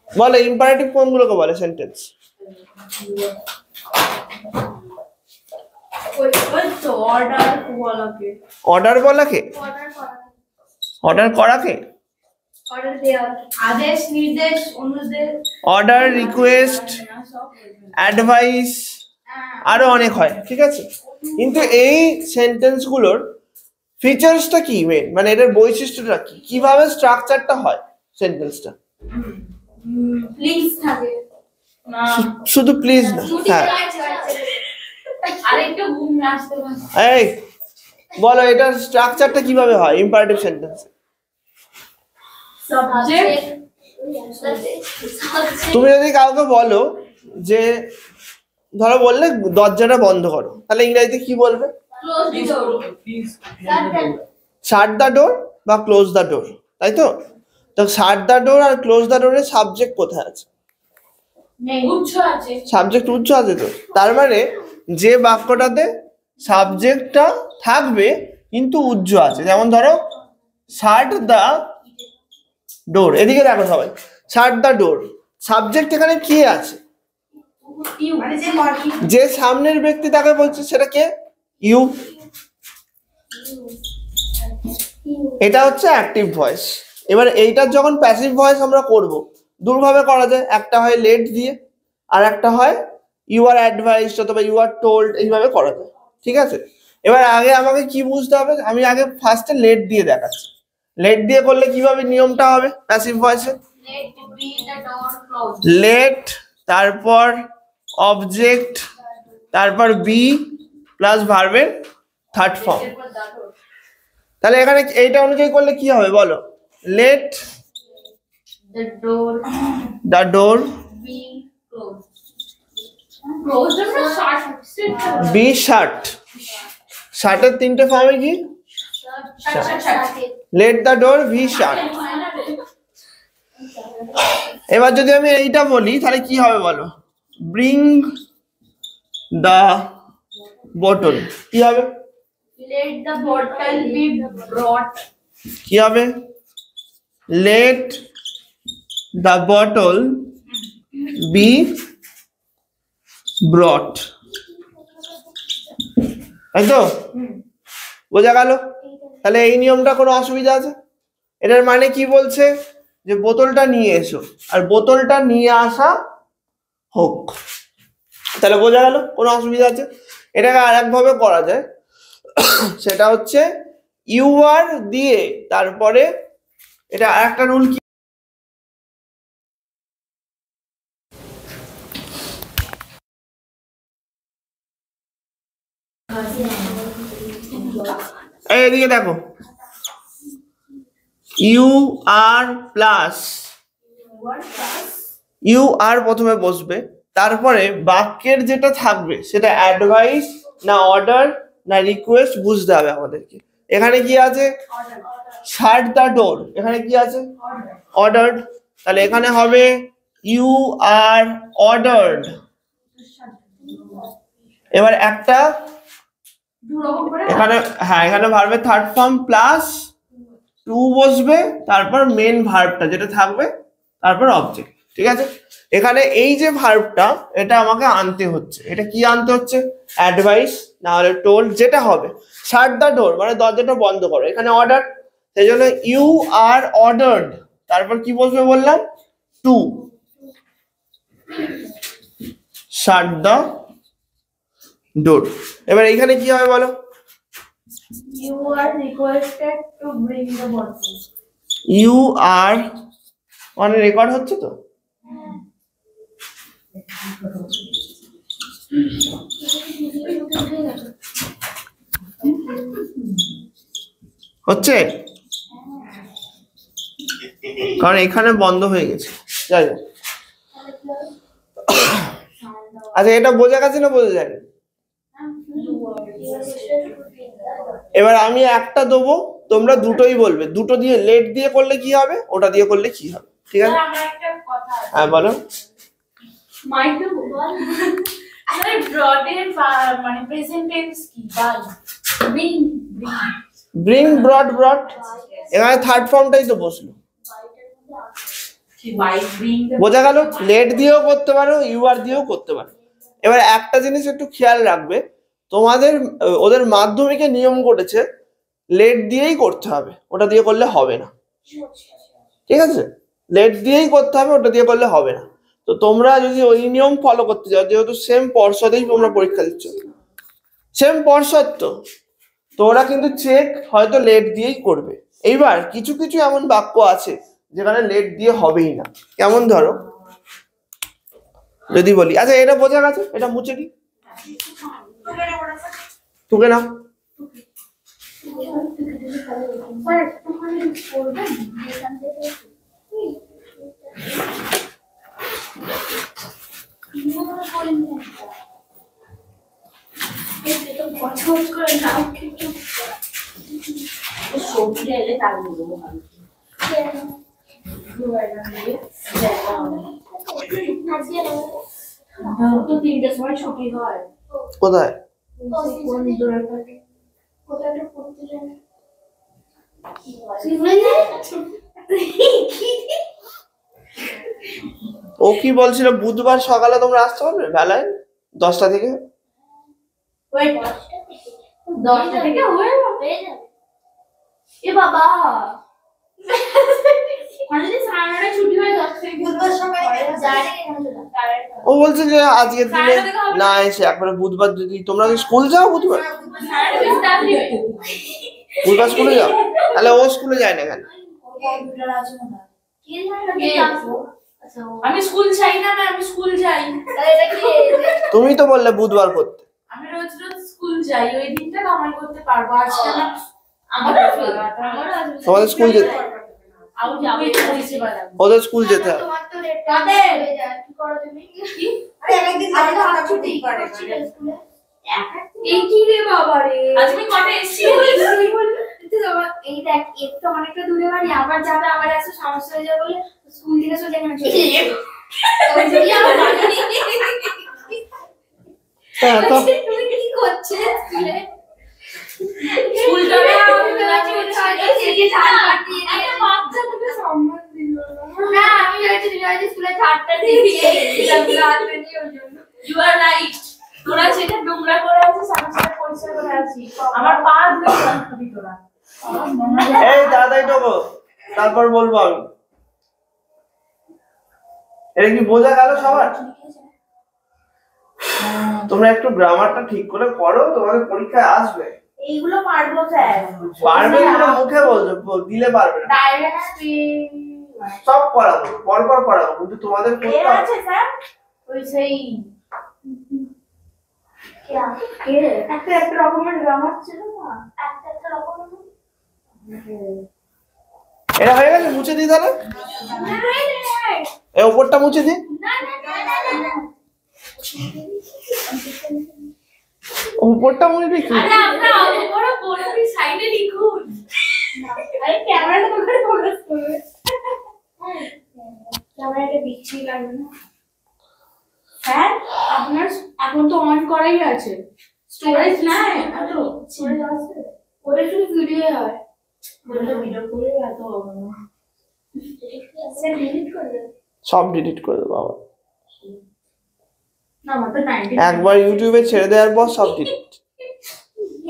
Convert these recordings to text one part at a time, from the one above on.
বলে ইম্পারেটিভ কোনগুলোকে বলে sentence? Order বলাকে, order করাকে, আদেশ, নির্দেশ, অনুদেশ, অর্ডার, রিকোয়েস্ট, অ্যাডভাইস, আরো অনেক হয়, ঠিক আছে? কিন্তু এই সেন্টেন্সগুলোর ফিচার্সটা কি মেন, মানে এটার বৈশিষ্ট্যটা কি, কিভাবে স্ট্রাকচারটা হয় সেন্টেন্সটা? প্লিজ থাকে না, শুধু প্লিজ না, হ্যাঁ। আরেকটু ঘুম আসতে পারে। এই বলো এটার স্ট্রাকচারটা কিভাবে হয় ইম্পারেটিভ সেন্টেন্স? সাবজেক্ট, তুমি যদি কাউকে বলো যে ধরো বললে দরজাটা বন্ধ করো, তাহলে ইংরেজিতে কি বলবে? Close the door, shut the ডোর বা ক্লোজ দ্য ডোর, তাই তো? তো শাট দ্য ডোর আর ক্লোজ দ্য ডোরের সাবজেক্ট কোথায় আছে? নেই, উচ্চ আছে, সাবজেক্ট উচ্চ আছে তো। তার মানে যে বাক্যটাতে সাবজেক্টটা থাকবে কিন্তু উচ্চ আছে, যেমন ধরো শাট দ্য ডোর, এদিকে দেখো সবাই, শাট দ্য ডোর, সাবজেক্ট এখানে কে আছে? ইউ, মানে যে সামনের ব্যক্তি তাকে বলছে সেটা কে? ইউ। এটা হচ্ছে অ্যাক্টিভ ভয়েস। এবার এইটার যখন প্যাসিভ ভয়েস আমরা করব, দুভাবে করা যায়, একটা হয় লেট দিয়ে, আর একটা হয় ইউ আর অ্যাডভাইসড অথবা ইউ আর টোল্ড, এইভাবে করা যায়, ঠিক আছে? এবার আগে আমাকে কি বুঝতে হবে, আমি আগে ফার্স্টে লেট দিয়ে দেখাচ্ছি। লেট দিয়ে করলে কিভাবে নিয়মটা হবে প্যাসিভ ভয়েসে? Let be the door close, let, তারপর অবজেক্ট, তারপর বি প্লাস ভার্বের থার্ড ফর্ম। তাহলে এখানে এইটা অনুযায়ী করলে কি হবে বলো? Let the door, the door be close, close না শার্ট, বি শাট। শাটের তিনটে ফর্মে কি? Let the door be shut. এবার যদি আমি এইটা বলি তাহলে কি হবে বলো? ব্রিং দ্য বটল, কি হবে? লেট দ্য বটল বি ব্রট, কি হবে? লেট দ্য বটল বি ব্রট, তাই তো? বোঝা গেল? তাহলে এই নিয়মটা কোনো অসুবিধা আছে? এটার মানে কি বলছে? যে বোতলটা নিয়ে এসো, আর বোতলটা নিয়ে আসা হোক। তাহলে বোঝা গেল? কোনো অসুবিধা আছে? এটাকে আর একভাবে করা যায়, সেটা হচ্ছে ইউ আর দিয়ে তারপরে এটা আর একটা রুল কি, এদিকে দেখো, you are plus you are প্রথমে বসবে, তারপরে বাক্যের যেটা থাকবে সেটা অ্যাডভাইস না অর্ডার না রিকোয়েস্ট বুঝতে হবে আমাদেরকে। এখানে কি আছে? শাট দ্য ডোর, এখানে কি আছে? অর্ডার্ড। তাহলে এখানে হবে ইউ আর অর্ডার্ড। এবার একটা এখানে, হ্যাঁ এখানে ভার্বের থার্ড ফর্ম প্লাস টু বসবে, তারপর মেন ভার্বটা যেটা থাকবে, তারপর অবজেক্ট, ঠিক আছে? এখানে এই যে ভার্বটা এটা আমাকে আনতে হচ্ছে, এটা কি আনতে হচ্ছে? অ্যাডভাইস না হলে টোল্ড, যেটা হবে। শাট দ্য ডোর মানে দরজাটা বন্ধ করো, এখানে অর্ডার, সেই জন্য ইউ আর অর্ডার্ড, তারপর কি বসবে বললাম? টু শাট দ্য ডোর। এবার এখানে কি হবে বলো? you are requested to bring the bottle, you are মানে রেকর্ড হচ্ছে তো, হচ্ছে, কারণ এখানে বন্ধ হয়ে গেছে, যাই হোক। আচ্ছা এটা বোঝা গেছে না বোঝা যায়? এবার আমি একটা দেবো, তোমরা দুটোই বলবে, দুটো দিয়ে লেট দিয়ে করলে কি হবে, ওটা দিয়ে করলে কি হবে, ঠিক আছে? আমার একটা কথা আছে, হ্যাঁ বলো। মাইক তো বল, আরে ব্রট এর মানে প্রেজেন্ট টেন্স কি? By bring, bring brought brought, এখানে থার্ড ফর্মটাই তো বসলো। বোঝা গেল? লেট দিয়েও করতে পারো, ইউআর দিয়েও করতে পারো। এবার একটা জিনিস একটু খেয়াল রাখবে, তোমাদের ওদের মাধ্যমিকে নিয়ম করেছে লেট দিয়েই করতে হবে, ওটা দিয়ে করলে হবে না, ঠিক আছে? লেট দিয়েই করতে হবে, ওটা দিয়ে করলে হবে না। তো তোমরা যদি ওই নিয়ম ফলো করতে চাও, যেহেতু সেম পর্ষদেই তোমরা পরীক্ষা দিচ্ছ, সেম পর্ষদ, তো ওরা কিন্তু চেক হয়তো লেট দিয়েই করবে। এইবার কিছু কিছু এমন বাক্য আছে যেখানে লেট দিয়ে হবেই না। কেমন ধরো যদি বলি, আচ্ছা এটা বোঝা গেছে, এটা মুছে দিই, তুকে নাও। কোথায়? ও কি বলছিল, বুধবার সকালে তোমরা আসতে পারবে বেলায় 10টা থেকে? 10টা থেকে হয়ে যাবে। এ বাবা ও বলছে যে আজকের দিনে না এসে একবারে বুধবার, যদি তোমরা স্কুল যাও বুধবার, বুধবার স্কুলে যাও, তাহলে ও স্কুলে যায় না কেন? আমি স্কুল চাই না, আমি স্কুল যাই। তুমি তো বললে বুধবার করতে। আমি রোজ রোজ স্কুল যাই, ওই দিনটা কামাই করতে পারবো। আজকে না তোমাদের স্কুল যেতে, ওদের স্কুল যেতে হবে। এই দেখ একটু অনেকটা দূরে বাড়ি, আবার যাবে, আবার আসতে সমস্যা হয়ে যাবে বলে স্কুল থেকে চলে এখানে চলে যাবে। তুমি কি করছো স্কুলে? স্কুলটা না, আমি ভেবেছি তুমি হয়তো স্কুলে ছাড়টা দিয়ে ইউ আর রাইট। তোরা সেটা নোংরা করে আছিস, আমি সেটা পরিষ্কার করে আছি। আমার পা ধুয়ে খাবি তোরা। এই দাদাই টোকো, তারপর বলবো আমি। এটা কি বোঝা গেল সবার? তোমরা একটু গ্রামারটা ঠিক করে পড়ো, তোমাদের পরীক্ষায় আসবে। এইগুলো পারবো স্যার। পারবে না মুখে বলছো, দিলে পারবে না। ডাইরেক্ট স্পিড সব পড়াবো, পরপর পড়াবো, কিন্তু তোমাদের করতে হবে। আছে স্যার, ওই সেই একটা রকমের গ্রামার ছিল না, একটা রকমের। এটা হয়ে গেছে, মুছে দিই তাহলে। এই উপরটা মুছে দিই। উপরটা মুছে দিই। আরে আমরা উপরে বড় সাইডে লিখুন। আরে ক্যামেরাটা তো করে ফোকাস করবে। ক্যামেরাটা বিচ্ছিরি লাগবে না স্যার? আপনার এখন তো অন করাই আছে, স্টোরেজ নাই। তো স্টোরেজ আছে, ওটা শুধু ভিডিও হয়। ওটা ভিডিও করে এত স্যার ডিলিট করে দেব, সব ডিলিট করে দেবো আবার। না মাত্র 90 একবার ইউটিউবে ছেড়ে দেওয়ার পর সব ডিলিট।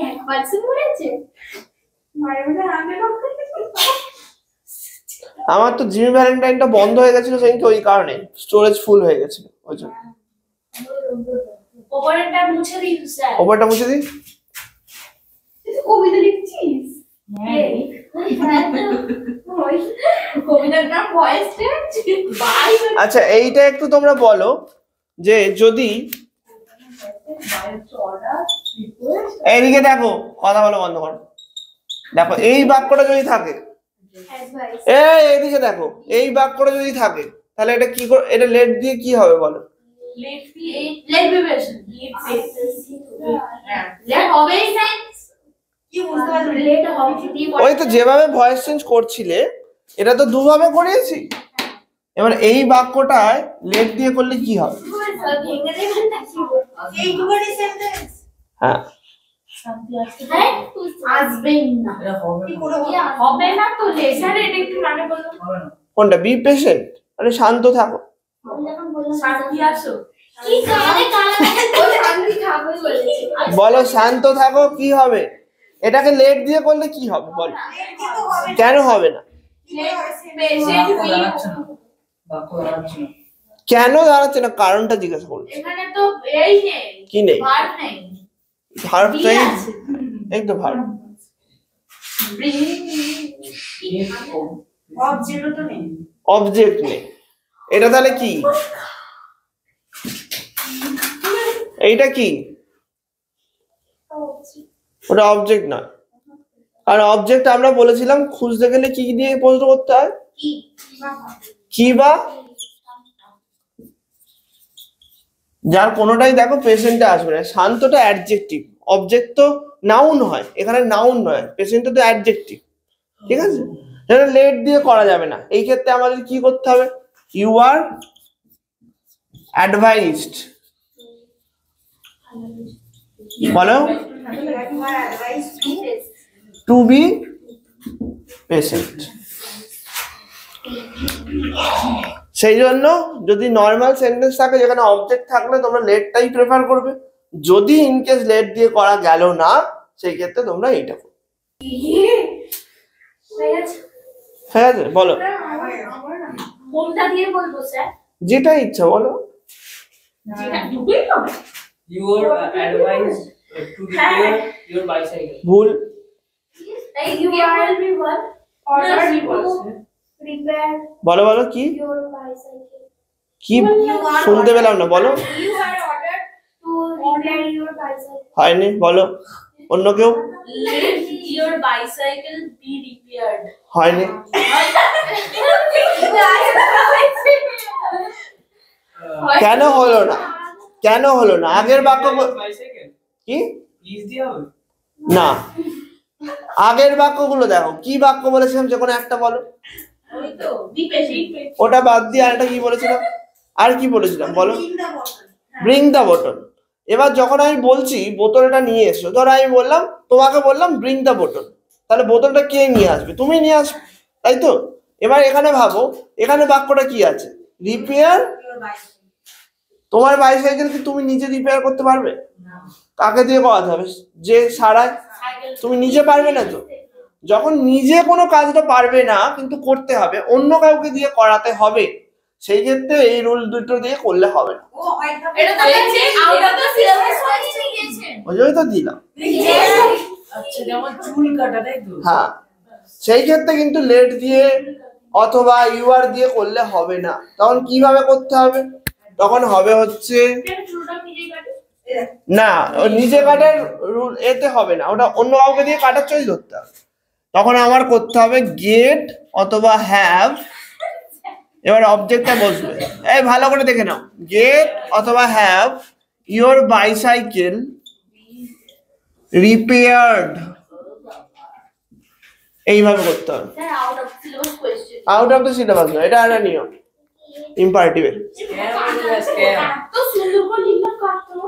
একবার মরেছে মায়ের মধ্যে আগে আমার তো জিমি ভ্যালেন্টাইনটা বন্ধ হয়ে গেছিল সেদিনকে, ওই কারণে স্টোরেজ ফুল হয়ে গেছিল, ওই জন্য। ওপরেরটা মুছে দিন স্যার। ওপরটা মুছে দিই। কবিতা লিখছিস? হ্যাঁ, কবিতার নাম ভয়েস টেক্সট বাই। আচ্ছা এইটা একটু তোমরা বলো যে যদি এইদিকে দেখো, কথা বলো বন্ধ করো। দেখো এই বাক্যটা যদি থাকে, এইদিকে দেখো, এই বাক্যটা যদি থাকে, তাহলে এটা কি করে, এটা লেট দিয়ে কি হবে বলো? লেট বিবেশন লেট হবেই সেন্স কি বুঝতে পারছো? লেট হবে যদি ওই তো যেভাবে ভয়েস চেঞ্জ করছিলে, এটা তো দুভাবে করিয়েছি। এবার এই বাক্যটায় লেট দিয়ে করলে কি হবে? ভেঙে দেবেন না কি এইটুকুনি সেন্টেন্স। হ্যাঁ আসবেই না, হবে না তো লেসারে এটা একটু মানে বলো। কোনটা? Be patient. আরে শান্ত থাকো। শান্তি আসো কি কানে শান্তি থাকো বলেছে বলো শান্ত থাকো কি হবে? এটাকে লেট দিয়ে করলে কি হবে বলো? কেন হবে না? কেন দাঁড়াচ্ছে না কারণটা জিজ্ঞাসা করছি। এখানে তো এই নেই কি নেই? ভার্ব নেই ভার্ব নেই, এই তো ভার্ব। অবজেক্ট নেই, এটা তাহলে কি? এইটা কি? ওটা অবজেক্ট না, আর অবজেক্ট আমরা বলেছিলাম খুঁজতে গেলে কি দিয়ে প্রশ্ন করতে হয়? কি বা, যার কোনোটাই দেখো প্রেজেন্টে আসবে না। শান্তটা অ্যাডজেক্টিভ, অবজেক্ট তো নাউন হয়, এখানে নাউন নয়, প্রেজেন্টে তো অ্যাডজেক্টিভ, ঠিক আছে? সেটা লেট দিয়ে করা যাবে না। এই ক্ষেত্রে আমাদের কি করতে হবে? ইউ আর অ্যাডভাইসড, বলো টু বি পেশেন্ট। সেই জন্য যদি নর্মাল সেন্টেন্স থাকে যেখানে অবজেক্ট থাকলে তোমরা লেটটাই প্রেফার করবে। যদি ইনকেস লেট দিয়ে করা গেল না সেই ক্ষেত্রে তোমরা এইটা করবে। হ্যাঁ বলো কোনটা দিয়ে বলবো স্যার? যেটা ইচ্ছা বলো। Your advice to repair your bicycle. ভুল। You will be one order repair বলো বলো কি your bicycle. কি শুনতে পেলাম না, বলো। You are ordered to repair your bicycle. হয়নি, বলো অন্য কেউ। Let your bicycle be repaired. হয়নি, কেন হলো না? কেন হলো না? আগের বাক্য Bicycle. কি? Please দিয়ে হবে? না, আগের বাক্যগুলো দেখো, কি বাক্য বলেছিলাম যে কোনো একটা বলো। ওই তো be patient. ওটা বাদ দিয়ে আরেকটা কি বলেছিলাম? আর কি বলেছিলাম বলো? ব্রিং দ্য বোতল। এবার যখন আমি বলছি বোতলটা নিয়ে এসো, ধরো আমি বললাম, তোমাকে বললাম ব্রিং দ্য বোতল, তাহলে বোতলটা কে নিয়ে আসবে? তুমি নিয়ে আসবে, তাই তো? এবার এখানে ভাবো, এখানে বাক্যটা কি আছে? রিপেয়ার। তোমার বাইসাইকেল কি তুমি নিজে রিপেয়ার করতে পারবে? কাকে দিয়ে করাতে হবে? যে সারায়, তুমি নিজে পারবে না তো। যখন নিজে কোনো কাজটা পারবে না কিন্তু করতে হবে, অন্য কাউকে দিয়ে করাতে হবে, সেই ক্ষেত্রে এই রুল দুটো দিয়ে করলে হবে না। এটা তো হচ্ছে out of the syllabus question দিয়েছেন। ওই তো দিলাম। আচ্ছা যেমন চুল কাটা, তাই তো? হ্যাঁ, সেই ক্ষেত্রে কিন্তু লেট দিয়ে অথবা ইউআর দিয়ে করলে হবে না। তখন কিভাবে করতে হবে? তখন হবে হচ্ছে না, নিজে কাটার রুল এতে হবে না, ওটা অন্য কাউকে দিয়ে কাটার চয়েস ধরতে হবে। তখন আমার করতে হবে গেট অথবা হ্যাভ। এবার অবজেক্টটা বসবে, এই ভালো করে দেখে নাও, গেট অথবা হ্যাভ ইওর বাইসাইকেল রিপেয়ার্ড, এইভাবে করতে হবে। Sir out of syllabus question. Out of the syllabus নয়, এটা একটা নিয়ম, ইম্পারেটিভ। তো সুন্দর করে লিখা কাটতো।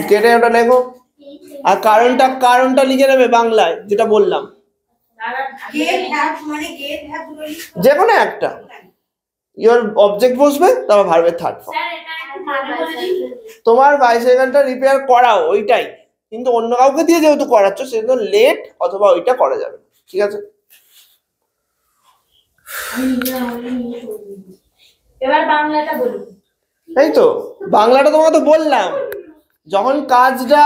কেটে ওটা লেখো, আর কারণটা লিখে নেবে বাংলায়, যেটা বললাম যে কোনো একটা। ইওর অবজেক্ট বসবে, তারপর ভার্বের থার্ড ফর্ম। স্যার এটা একটু মানে বলে দিন। তোমার বাইসাইকেলটা রিপেয়ার করাও ওইটাই, কিন্তু অন্য কাউকে দিয়ে যেহেতু করাচ্ছ সেজন্য লেট অথবা ওইটা করা যাবে, ঠিক আছে? এবার বাংলাটা বলুন। তাই তো, বাংলাটা তোমাকে তো বললাম, যখন কাজটা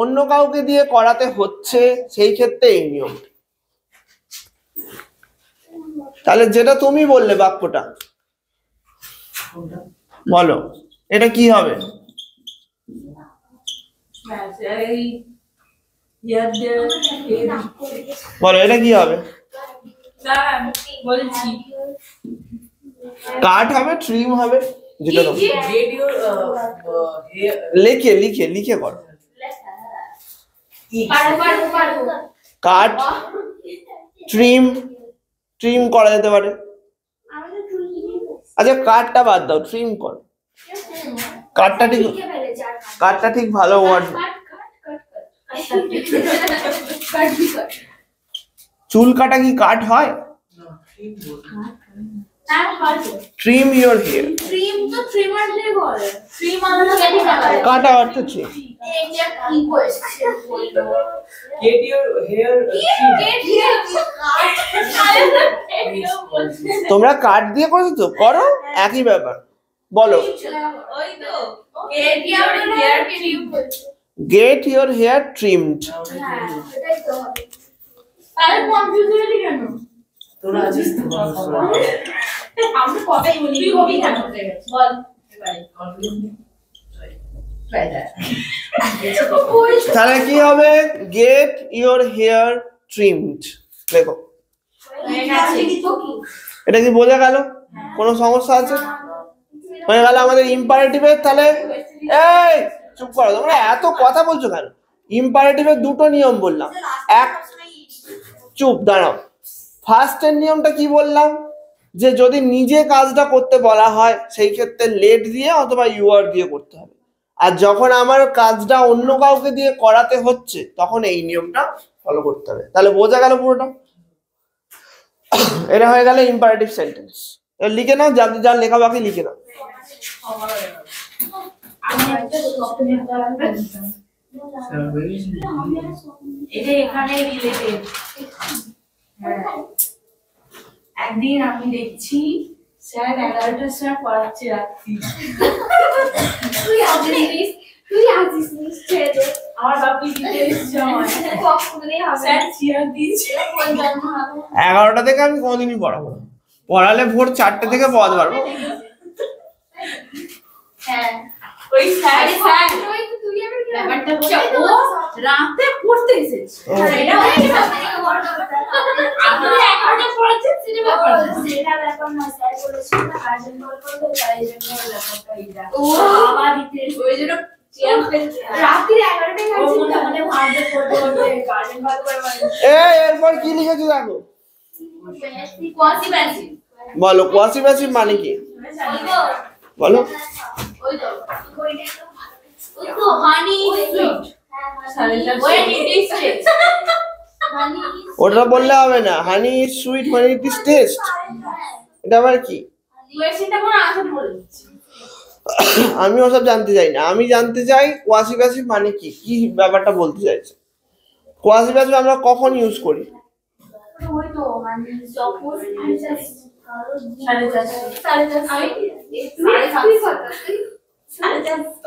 অন্য কাউকে দিয়ে করাতে হচ্ছে সেই ক্ষেত্রে এই নিয়ম। তাহলে যেটা তুমি বললে বাক্যটা বলো, এটা কি হবে? বলো এটা কি হবে? বলছি কাট হবে, ট্রিম হবে, যেটা তুমি লিখে লিখে লিখে করো। কাট, ট্রিম, ট্রিম করা যেতে পারে। আচ্ছা কাটটা বাদ দাও, ট্রিম করো। কাটটা ঠিক ভালো ওয়ার্ড। চুল কাটা কি কাট হয়? Trim your hair. ট্রিম তো ট্রিমার দিয়ে করে। ট্রিম মানে কেটে ফেলা। কাটা অর্থ ট্রিম। এটা কি কোয়েশ্চেন বললো? Get your hair তোমরা কাট দিয়ে করেছো তো, করো একই ব্যাপার। বলো ওই তো get your hair trim। Get your hair trimmed. হ্যাঁ এটাই তো হবে। তাহলে কনফিউজ হলি কেন? তোরা আছিস তো আমরা কথাই বলি, তুই হবি কেন? বল তাহলে কি হবে? Get your hair trimmed. দেখো এটা কি বোঝা গেল? কোনো সমস্যা আছে? হয়ে গেল আমাদের ইম্পারেটিভের। তাহলে এই চুপ করো, তোমরা এত কথা বলছো কেন? ইম্পারেটিভের দুটো নিয়ম বললাম। এক, চুপ দাঁড়াও। ফার্স্টের নিয়মটা কি বললাম? যে যদি নিজে কাজটা করতে বলা হয় সেই ক্ষেত্রে লেট দিয়ে অথবা ইউআর দিয়ে করতে হবে। আর যখন আমার কাজটা অন্য কাউকে দিয়ে করাতে হচ্ছে তখন এই নিয়মটা ফলো করতে হবে। তাহলে বোঝা গেল পুরোটা? এটা হয়ে গেল ইম্পারেটিভ সেন্টেন্স। লিখে নাও, যাদের যার লেখা বাকি লিখে নাও। এটা এখানে রিলেটেড। একদিন আমি দেখছি স্যার 11টার সময় পড়াচ্ছে রাত্রি। তুই আসিস ছেড়ে দে। আমার বাপি দিতে এসছে আমার। কখনোই হবে স্যার চিয়ার দিয়েছে। 11টা থেকে আমি কোনোদিনই পড়াবো না। পড়ালে ভোর 4টে থেকে পড়াতে পারবো। হ্যাঁ ওই স্যার তুই আবার কি ব্যাপারটা বল? ও রাতে পড়তে এসেছে। এটা হয়ে গেছে। আপনি 11টা পড়াচ্ছেন সেটা ব্যাপার না। সেটা ব্যাপার না, স্যার বলেছিল না গার্জেন কল করবে, তাই জন্য ব্যাপারটা এইটা। ও বাবা দিতে ওই জন্য রাতে 11টায় গার্জেন মনে ভাবতে পড়তে গার্জেন কল করে মানে। এরপর কি লিখেছো দেখো। Quasi passive. বলো কোয়াসি প্যাসিভ মানে কি? বলো। ওই তো ওই তো honey sweet. When it is taste. Honey ওটা বললে হবে না। Honey is sweet when it is taste। এটা আবার কি? কোয়েশ্চেনটা কোন আনসার বলে দিচ্ছি। আমি ওসব জানতে চাই না। আমি জানতে চাই কোয়াসি প্যাসিভ মানে কি, কি ব্যাপারটা বলতে চাইছে। কোয়াসি প্যাসিভ আমরা কখন ইউজ করি? ওই তো হানি সাপোজ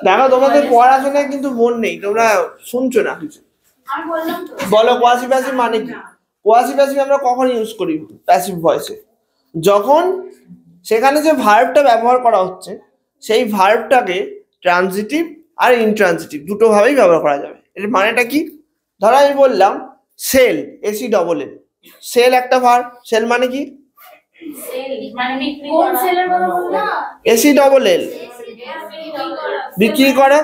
দেখো তোমাদের পড়াশোনায় কিন্তু মন নেই, তোমরা শুনছো না কিছু। বলো কোয়াসি প্যাসিভ মানে কি? কোয়াসি প্যাসিভ আমরা কখন ইউজ করি প্যাসিভ ভয়েসে? যখন সেখানে যে ভার্বটা ব্যবহার করা হচ্ছে সেই ভার্বটাকে ট্রানজিটিভ আর ইনট্রানজিটিভ দুটো ভাবেই ব্যবহার করা যাবে। এর মানেটা কি? ধরো আমি বললাম sell, S E double L. Sell একটা ভার্ব। সেল মানে কি? এসি ডবল এল, বিক্রি করা।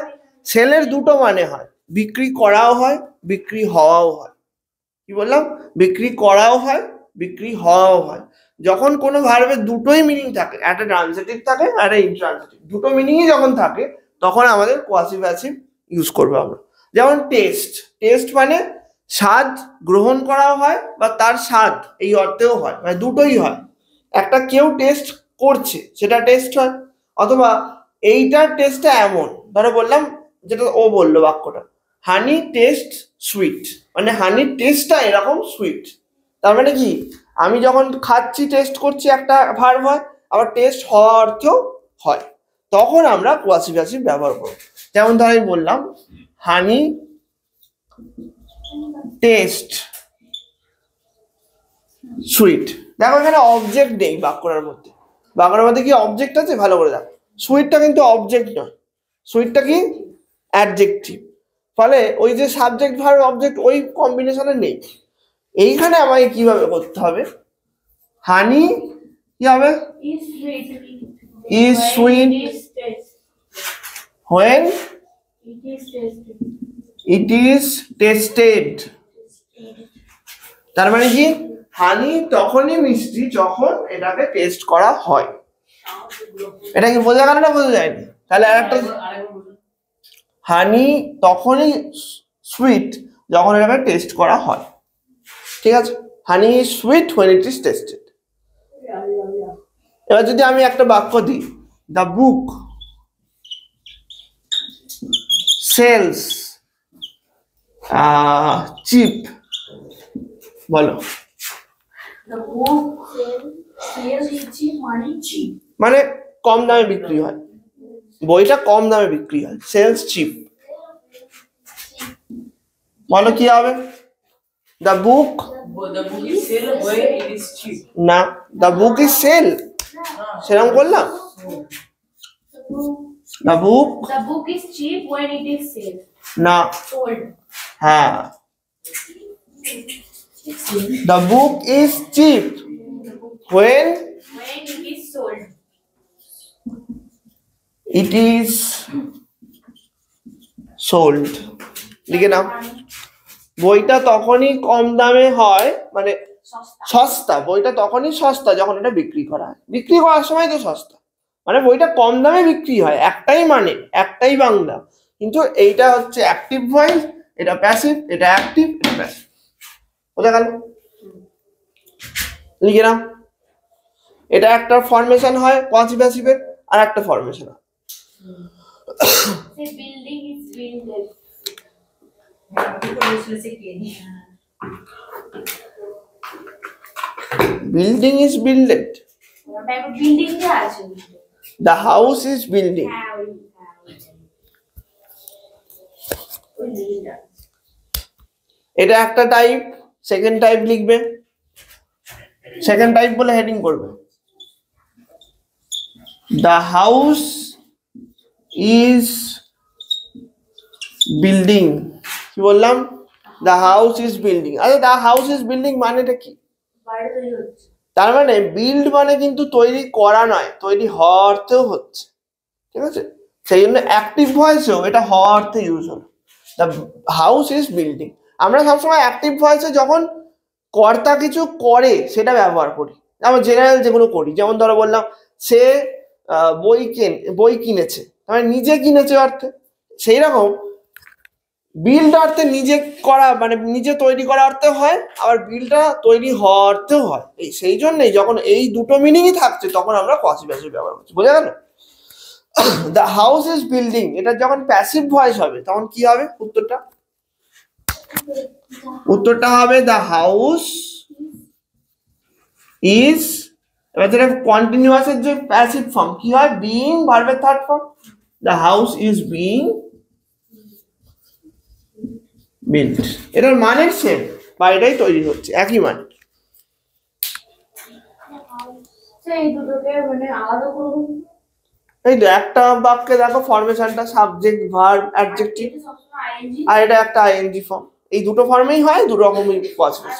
সেলের দুটো মানে হয়, বিক্রি করাও হয়, বিক্রি হওয়াও হয়। কি বললাম? বিক্রি করাও হয়, বিক্রি হওয়াও হয়। যখন কোনো ভার্বের দুটোই মিনিং থাকে, একটা ট্রানজিটিভ থাকে আর একটা ইনট্রানজিটিভ, দুটো মিনিংই যখন থাকে তখন আমাদের কোয়াসি প্যাসিভ ইউজ করবো আমরা। যেমন টেস্ট। টেস্ট মানে স্বাদ গ্রহণ করাও হয় বা তার স্বাদ এই অর্থেও হয়, মানে দুটোই হয়। একটা কেউ টেস্ট করছে সেটা টেস্ট হয়, অথবা এইটার টেস্টটা এমন। ধরো বললাম, যেটা ও বললো বাক্যটা, হানি টেস্ট সুইট, মানে হানির টেস্টটা এরকম সুইট। তার মানে কি? আমি যখন খাচ্ছি টেস্ট করছি একটা ভার্ব হয়, আবার টেস্ট হওয়া অর্থেও হয়। তখন আমরা কোয়াসি প্যাসিভ ব্যবহার করব। যেমন ধর আমি বললাম হানি টেস্ট সুইট। দেখো এখানে অবজেক্ট নেই বাক্যটার মধ্যে। বাক্যটার মধ্যে কি অবজেক্ট আছে? ভালো করে দেখো। সুইটটা কিন্তু অবজেক্ট নয়, সুইটটা কি? অ্যাডজেক্টিভ। ফলে ওই যে সাবজেক্ট ভার্ব অবজেক্ট ওই কম্বিনেশনে নেই। এইখানে আমাকে কিভাবে করতে হবে? হানি কি হবে? Is sweet when it is tasted। তার মানে কি? হানি তখনই মিষ্টি যখন এটাকে টেস্ট করা হয়। এটা কি বোঝা গেল না বোঝা যায়নি? তাহলে আরেকটা, হানি তখনই সুইট যখন এটাকে টেস্ট করা হয়। ঠিক আছে? হানি is sweet when it is tasted। এবার যদি আমি একটা বাক্য দিই, দ্য বুক সেলস চিপ, বলো। The book sells cheap money cheap. মানে কম দামে বিক্রি হয়, বইটা কম দামে বিক্রি হয়, সেলস চিপ। বলো কি হবে? The book, The book is sell where it is cheap. না, দ্য বুক ইজ সেল, সেরকম করলাম। The book, The book is cheap when it is না, sold. হ্যাঁ, the book is chip when When it is sold. it is sold। লিখে নাও, বইটা তখনই কম দামে হয়, মানে সস্তা, বইটা তখনই সস্তা যখন এটা বিক্রি করা হয়। বিক্রি করার সময় তো সস্তা, মানে বইটা কম দামে বিক্রি হয়, একটাই মানে, একটাই বাংলা। কিন্তু এইটা হচ্ছে অ্যাক্টিভ ভয়েস, এটা প্যাসিভ, এটা অ্যাক্টিভ, এটা প্যাসিভ। বোঝা গেল? লিখে নাও, এটা একটা ফরমেশন হয় পজিটিভ প্যাসিভের, আর একটা ফরমেশন হয়। Say building is builded. Building is builded, What type of building যে আছে? The house is building. হ্যাঁ, ওই buildingটা। এটা একটা টাইপ। সেকেন্ড টাইপ লিখবে, সেকেন্ড টাইপ বলে হেডিং করবে, দ্য হাউস ইজ বিল্ডিং। কি বললাম? The house is building. আরে দ্য হাউস ইজ বিল্ডিং মানেটা কি? বাড়ি তৈরি হচ্ছে। তার মানে বিল্ড মানে কিন্তু তৈরি করা নয়, তৈরি হওয়ার অর্থেও হচ্ছে, ঠিক আছে? সেই জন্য অ্যাক্টিভ ভয়েসেও এটা হওয়ার অর্থে ইউজ হলো, দ্য হাউস ইজ বিল্ডিং। আমরা সবসময় অ্যাক্টিভ ভয়েসে যখন কর্তা কিছু করে সেটা ব্যবহার করি, আমরা জেনারেল যেগুলো করি, যেমন ধরো বললাম সে বই কিনেছে, মানে নিজে কিনেছে অর্থে। সেই রকম বিল্ড অর্থে নিজে করা, মানে নিজে তৈরি করা অর্থে হয়, আবার বিলটা তৈরি হওয়ার অর্থেও হয়। এই সেই জন্যই যখন এই দুটো মিনিংই থাকছে তখন আমরা পজিটিভ প্যাসিভ ব্যবহার করছি। বোঝা গেল? দ্য হাউস ইজ বিল্ডিং, এটা যখন প্যাসিভ ভয়েস হবে তখন কি হবে? উত্তরটা হবে দ্য হাউস ইজ, এবার যেটা কন্টিনিউয়াসের যে প্যাসিভ ফর্ম কি হয়? বিইং ভার্বের third form. The house is being built. এটার মানের সেম, বা এটাই তৈরি হচ্ছে, একই মানে। এই দুটোকে মানে আলাদা করুন। এই তো একটা বাক্যে দেখো ফরমেশনটা সাবজেক্ট ভার্ব অ্যাডজেক্টিভ, সবসময় আইএনজি। আর এটা একটা আইএনজি ফর্ম। এই দুটো ফর্মেই হয়, দু রকমই পজিটিভ।